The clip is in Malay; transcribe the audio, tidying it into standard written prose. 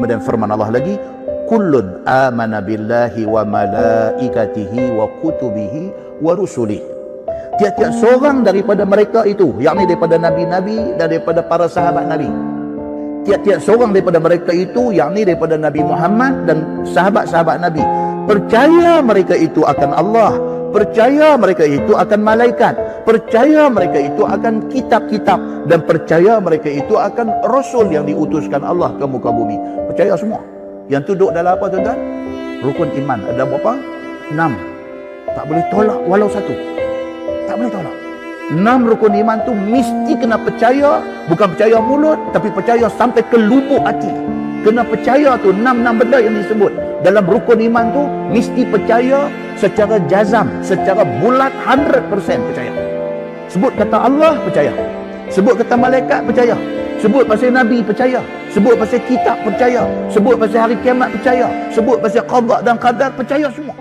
Kemudian firman Allah lagi, kullun amana billahi wa malaikatihi wa kutubihi wa rusulih. Tiap-tiap seorang daripada mereka itu, yakni daripada nabi-nabi dan daripada para sahabat Nabi, tiap-tiap seorang daripada mereka itu, yakni daripada Nabi Muhammad dan sahabat-sahabat Nabi, percaya mereka itu akan Allah, percaya mereka itu akan malaikat, percaya mereka itu akan kitab-kitab, dan percaya mereka itu akan Rasul yang diutuskan Allah ke muka bumi. Percaya semua. Yang tu duduk dalam apa, tuan-tuan? Rukun iman. Ada berapa? 6. Tak boleh tolak walau satu. Tak boleh tolak. 6 rukun iman tu mesti kena percaya. Bukan percaya mulut, tapi percaya sampai ke lubuk hati. Kena percaya tu 6 benda yang disebut dalam rukun iman tu, mesti percaya secara jazam, secara bulat, 100% percaya. Sebut kata Allah, percaya. Sebut kata malaikat, percaya. Sebut pasal Nabi, percaya. Sebut pasal kitab, percaya. Sebut pasal hari kiamat, percaya. Sebut pasal qada dan qadar, percaya semua.